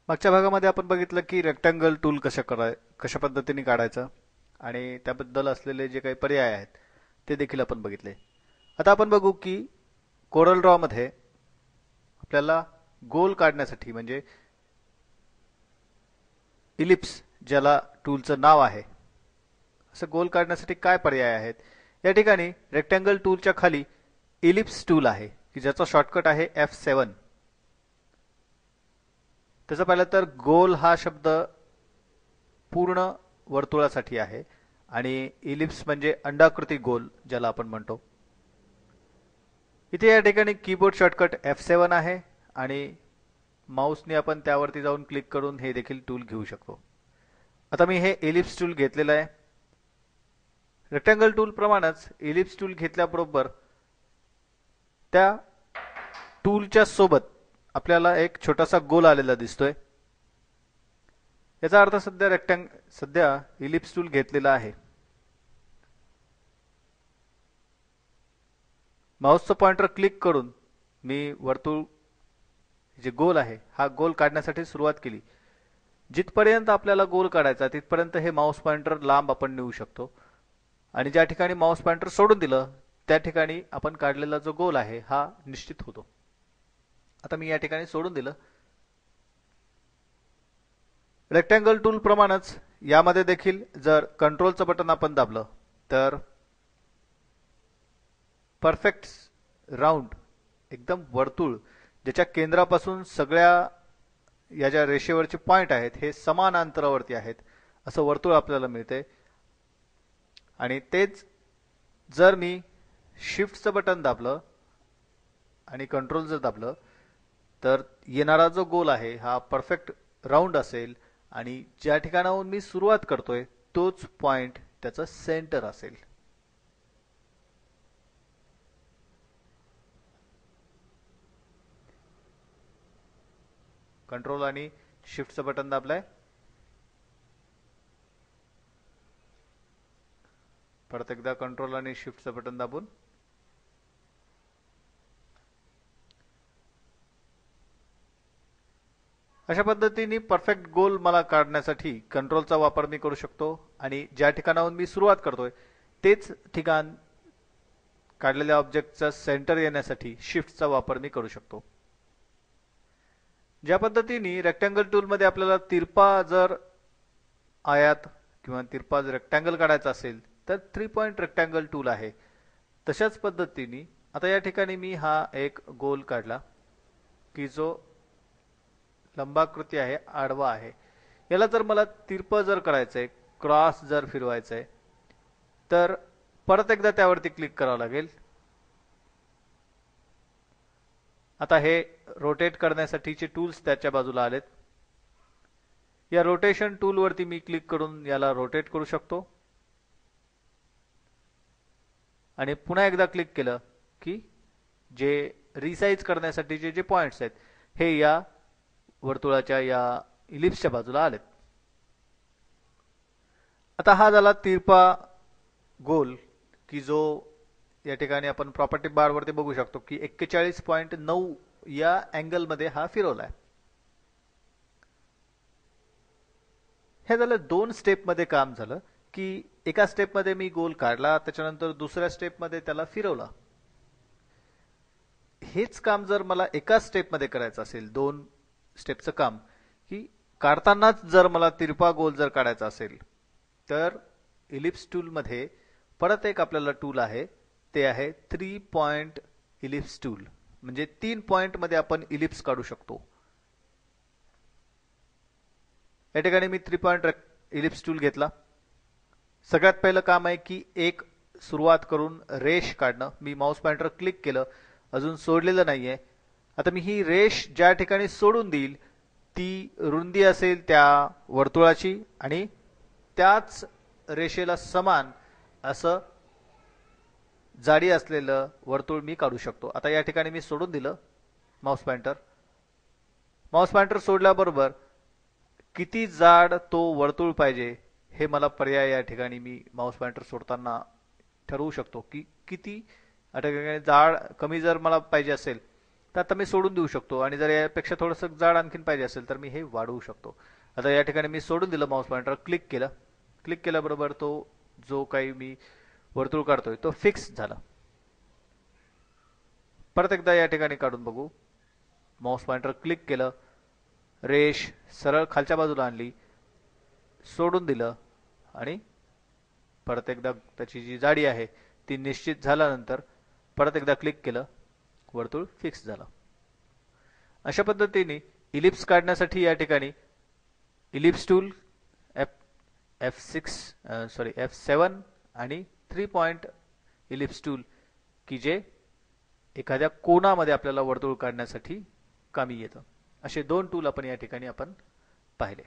मागच्या भागामध्ये आपण बघितलं की रेक्टँगल टूल कशा पद्धतीने काढायचं आणि त्याबद्दल असलेले जे काही पर्याय आहेत ते देखील आपण बघितले. आता आपण बघू की कोरल ड्रॉ मध्ये आपल्याला गोल काढण्यासाठी म्हणजे इलिप्स ज्याला टूलचं नाव आहे असं गोल काढण्यासाठी काय पर्याय आहेत. या ठिकाणी रेक्टँगल टूलच्या खाली इलिप्स टूल आहे की ज्याचा शॉर्टकट आहे F7. तसं पाहिलं तर गोल हा शब्द पूर्ण वर्तुळासाठी आहे आणि इलिप्स म्हणजे अंडाकृती गोल ज्याला आपण म्हणतो. इथे या ठिकाणी कीबोर्ड शॉर्टकट F7 आहे आणि माऊसने आपण त्यावरती जाऊन क्लिक करून हे देखील टूल घेऊ शकतो. आता मी हे इलिप्स टूल घेतलेलं आहे. रेक्टँगल टूल प्रमाणेच इलिप्स टूल घेतल्याबरोबर त्या टूलच्या सोबत आपल्याला एक छोटासा गोल आलेला दिसतोय. याचा अर्थ सध्या इलिप्स टूल घेतलेला आहे. माऊसचं पॉइंटर क्लिक करून मी वर्तुळ जे गोल आहे हा गोल काढण्यासाठी सुरुवात केली. जिथपर्यंत आपल्याला गोल काढायचा तिथपर्यंत हे माऊस पॉइंटर लांब आपण नेऊ शकतो आणि ज्या ठिकाणी माऊस पॉइंटर सोडून दिलं त्या ठिकाणी आपण काढलेला जो गोल आहे हा निश्चित होतो. आता मी या ठिकाणी सोडून दिलं. रेक्टँगल टूल प्रमाणेच यामध्ये देखील जर कंट्रोलचं बटन आपण दाबलं तर परफेक्ट राऊंड एकदम वर्तुळ ज्याच्या केंद्रापासून सगळ्या या ज्या रेषेवरचे पॉइंट आहेत हे समान अंतरावरती आहेत असं वर्तुळ आपल्याला मिळते. आणि तेच जर मी शिफ्टचं बटन दाबलं आणि कंट्रोल जर दाबलं तर येणारा जो गोल आहे हा परफेक्ट राऊंड असेल आणि ज्या ठिकाणाहून मी सुरुवात करतोय तोच पॉइंट त्याचं सेंटर असेल. कंट्रोल आणि शिफ्टचं बटन दाबलंय. परत एकदा कंट्रोल आणि शिफ्टचं बटन दाबून अशा पद्धतीने परफेक्ट गोल मला काढण्यासाठी कंट्रोलचा वापर मी करू शकतो आणि ज्या ठिकाणाहून मी सुरुवात करतोय तेच ठिकाण काढलेल्या ऑब्जेक्टचा सेंटर येण्यासाठी शिफ्टचा वापर मी करू शकतो. ज्या पद्धतीने रेक्टँगल टूल मध्ये आपल्याला तिरपा जर आयात किंवा तिरपा रेक्टँगल काढायचा असेल तर 3 पॉइंट रेक्टँगल टूल आहे. तशाच पद्धतीने आता या ठिकाणी मी हा एक गोल काढला की जो लंबाकृती आहे आडवा आहे. याला जर मला तिरपं जर करायचंय क्रॉस जर फिरवायचंय तर परत एकदा त्यावरती क्लिक करावं लागेल. आता हे रोटेट करण्यासाठीचे टूल्स त्याच्या बाजूला आलेत. या रोटेशन टूल वरती मी क्लिक करून याला रोटेट करू शकतो आणि पुन्हा एकदा क्लिक केलं की जे रिसाइज करण्यासाठीचे जे पॉइंट्स आहेत हे या वर्तुळाच्या या इलिप्सच्या बाजूला आलेत. आता हा झाला तिरपा गोल की जो या ठिकाणी आपण प्रॉपर्टी बार वरती बघू शकतो की 41.9 या अँगल मध्ये हा फिरवलाय. हे झालं 2 स्टेप मध्ये काम झालं की एका स्टेप मध्ये मी गोल काढला त्याच्यानंतर दुसऱ्या स्टेप मध्ये त्याला फिरवला. हेच काम जर मला एका स्टेप मध्ये करायचं असेल 2 स्टेपचं काम की काढतानाच जर मला तिरपा गोल जर काढायचा असेल तर इलिप्स टूल मध्ये परत एक आपल्याला टूल आहे ते आहे 3 पॉइंट इलिप्स टूल. म्हणजे 3 पॉइंट मध्ये आपण इलिप्स काढू शकतो. या ठिकाणी मी 3 पॉइंट इलिप्स टूल घेतला. सगळ्यात पहिलं काम आहे की एक सुरुवात करून रेष काढणं. मी माऊस पॉइंटर क्लिक केलं अजून सोडलेलं नाहीये. आता मी ही रेष ज्या ठिकाणी सोडून देईल ती रुंदी असेल त्या वर्तुळाची आणि त्याच रेषेला समान असं जाडी असलेलं वर्तुळ मी काढू शकतो. आता या ठिकाणी मी सोडून दिलं माऊस पॉइंटर. माऊस पॉइंटर सोडल्याबरोबर किती जाड तो वर्तुळ पाहिजे हे मला पर्याय या ठिकाणी मी माऊस पॉइंटर सोडताना ठरवू शकतो की किती जाड कमी जर मला पाहिजे असेल तर आता मी सोडून देऊ शकतो आणि जर यापेक्षा थोडंसं जाड आणखीन पाहिजे असेल तर मी हे वाढवू शकतो. आता या ठिकाणी मी सोडून दिलं, माऊस पॉइंटर क्लिक केलं. क्लिक केल्याबरोबर तो जो काही मी वर्तुळ काढतोय तो फिक्स झाला. परत एकदा या ठिकाणी काढून बघू. माऊस पॉइंटर क्लिक केलं, रेष सरळ खालच्या बाजूला आणली, सोडून दिलं आणि परत एकदा त्याची जी जाडी आहे ती निश्चित झाल्यानंतर परत एकदा क्लिक केलं, वर्तुळ फिक्स झालं. अशा पद्धतीने इलिप्स काढण्यासाठी या ठिकाणी इलिप्स टूल F7 आणि 3 पॉइंट इलिप्स टूल की जे एखाद्या कोनामध्ये आपल्याला वर्तुळ काढण्यासाठी कामी येतं, असे दोन टूल आपण या ठिकाणी पाहिले.